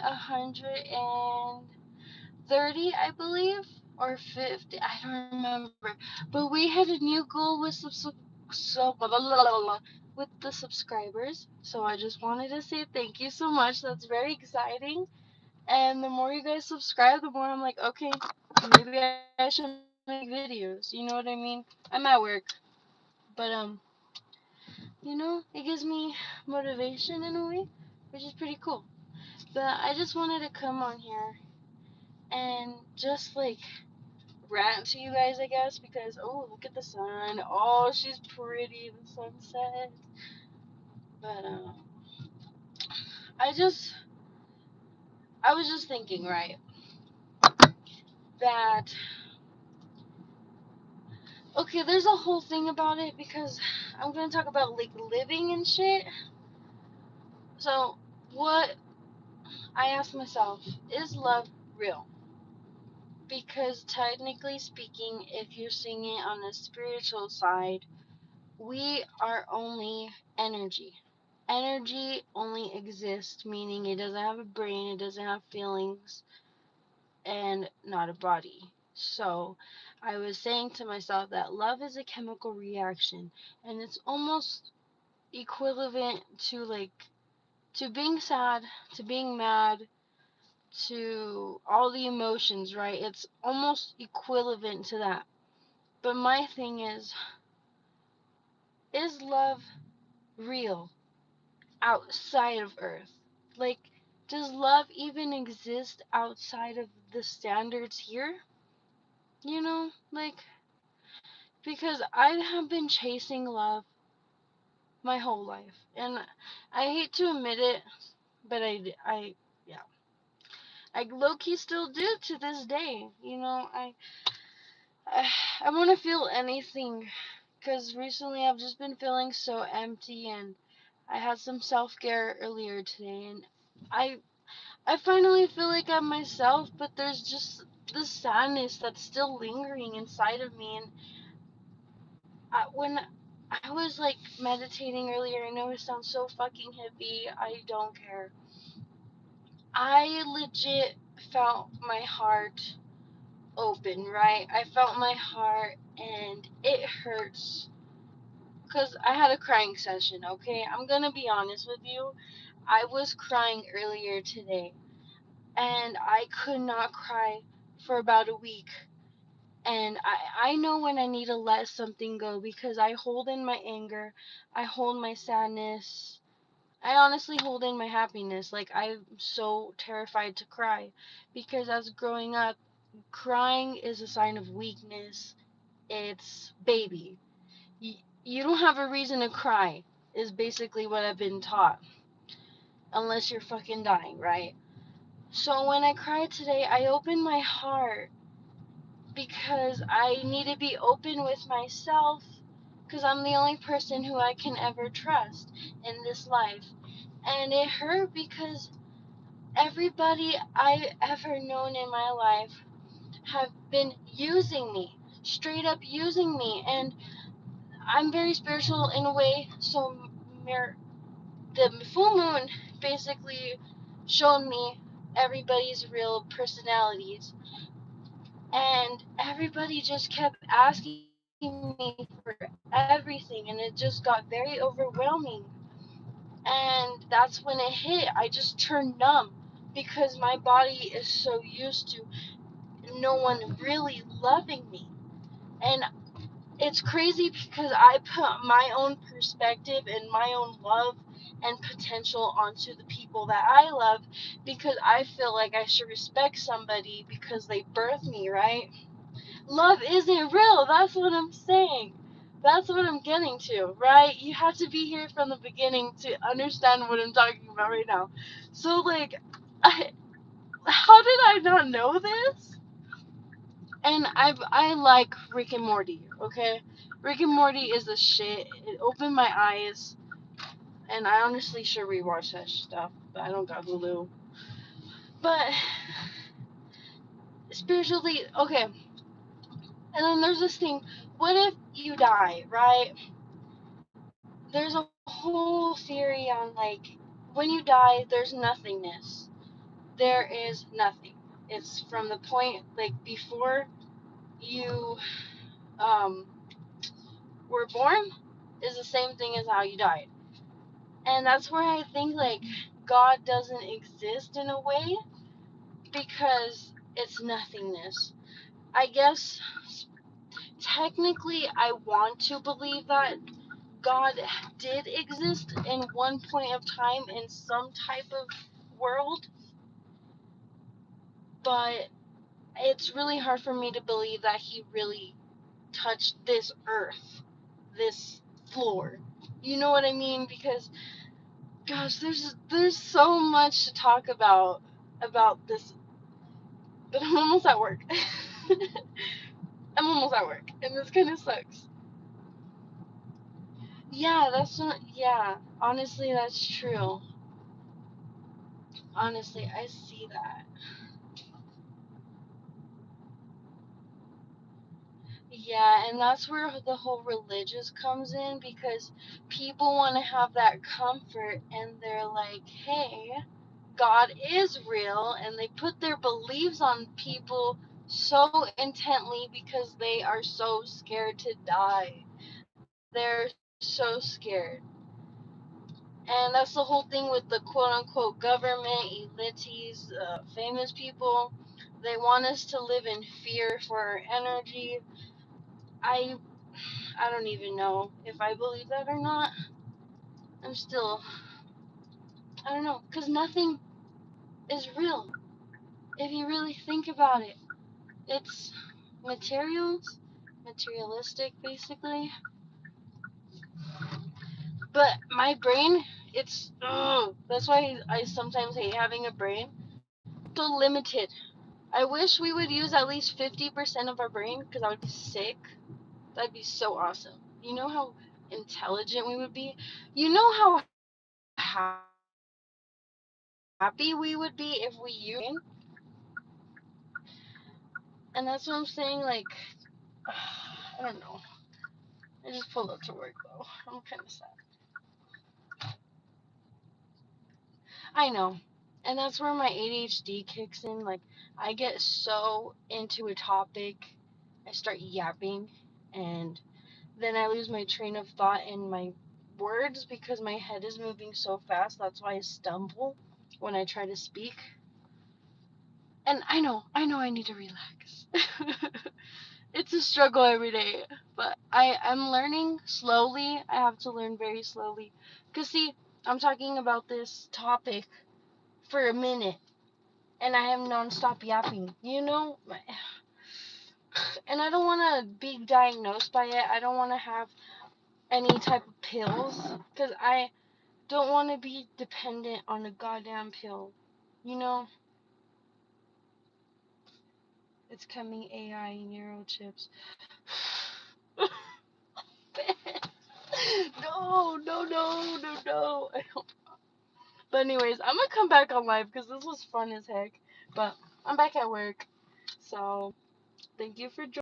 130, I believe, or 50. I don't remember. But we had a new goal with with the subscribers. So I just wanted to say thank you so much. That's very exciting. And the more you guys subscribe, the more I'm like, okay, maybe I should make videos. You know what I mean? I'm at work, but it gives me motivation in a way, which is pretty cool. But I just wanted to come on here and just like rant to you guys, I guess, because oh, look at the sun. Oh, she's pretty, the sunset. But I just I was just thinking, right, that okay, there's a whole thing about it because I'm gonna talk about like living and shit. So what I asked myself, is love real? Because technically speaking, if you're seeing it on the spiritual side, we are only energy. Energy only exists, meaning it doesn't have a brain, it doesn't have feelings, and not a body. So I was saying to myself that love is a chemical reaction, and it's almost equivalent to to being sad, to being mad, to all the emotions, right? It's almost equivalent to that. But my thing is love real outside of Earth? Like, does love even exist outside of the standards here? Because I have been chasing love my whole life. And I hate to admit it, but yeah. I low key still do to this day. I, I want to feel anything because recently I've just been feeling so empty, and I had some self care earlier today, and I I finally feel like I'm myself, but there's just this sadness that's still lingering inside of me. And when I was like meditating earlier, I know it sounds so fucking hippie. I don't care. I legit felt my heart open, right? I felt my heart, and it hurts because I had a crying session, okay? I'm gonna be honest with you. I was crying earlier today, and I could not cry for about a week. And I know when I need to let something go because I hold in my anger, I hold my sadness, I honestly hold in my happiness. Like, I'm so terrified to cry because as growing up, crying is a sign of weakness. It's baby. You don't have a reason to cry, is basically what I've been taught. Unless you're fucking dying, right? So when I cried today, I opened my heart because I need to be open with myself because I'm the only person who I can ever trust in this life. And it hurt because everybody I ever known in my life have been using me, straight up using me. And I'm very spiritual in a way, so the full moon basically showed me everybody's real personalities, and everybody just kept asking me for everything, and it just got very overwhelming. And that's when it hit. I just turned numb because my body is so used to no one really loving me. And it's crazy because I put my own perspective and my own love and potential onto the people that I love because I feel like I should respect somebody because they birthed me, right? Love isn't real. That's what I'm saying. That's what I'm getting to, right? You have to be here from the beginning to understand what I'm talking about right now. So, like, I, how did I not know this? And I like Rick and Morty, okay? Rick and Morty is the shit. It opened my eyes, and I honestly should rewatch that stuff, but I don't got Hulu. But spiritually, okay. And then there's this thing. What if you die, right? There's a whole theory on like when you die, there's nothingness. there is nothing. It's from the point like before you um, were born is the same thing as how you died. And that's where I think like God doesn't exist in a way because it's nothingness. I guess technically I want to believe that God did exist in one point of time in some type of world, but it's really hard for me to believe that he really touched this earth, this floor. You know what I mean? Because gosh, there's so much to talk about this, but I'm almost at work. I'm almost at work, and this kind of sucks. Yeah, that's not. Yeah, honestly, that's true. Honestly, I see that. Yeah, and that's where the whole religious comes in because people want to have that comfort and they're like, hey, God is real, and they put their beliefs on people so intently because they are so scared to die. They're so scared. And that's the whole thing with the quote unquote government, elites, famous people. They want us to live in fear for our energy. I I don't even know if I believe that or not. I'm still, I don't know, because nothing is real. If you really think about it, it's materials, materialistic basically. But my brain, it's, ugh, that's why I sometimes hate having a brain. So limited. I wish we would use at least 50% of our brain because I would be sick. That'd be so awesome. You know how intelligent we would be? You know how happy we would be if we used it. And that's what I'm saying, like, I don't know. I just pulled up to work though. I'm kind of sad. I know. And that's where my ADHD kicks in. Like, I get so into a topic, I start yapping, and then I lose my train of thought in my words because my head is moving so fast. That's why I stumble when I try to speak. And I know I need to relax. It's a struggle every day, but I'm learning slowly. I have to learn very slowly. Cause see, I'm talking about this topic for a minute, and I am nonstop yapping. You know, and I don't want to be diagnosed by it. I don't want to have any type of pills, cause I don't want to be dependent on a goddamn pill. You know, it's coming AI neurochips. No, no, no, no, no. But anyways, I'm gonna come back on live because this was fun as heck. But I'm back at work, so thank you for joining.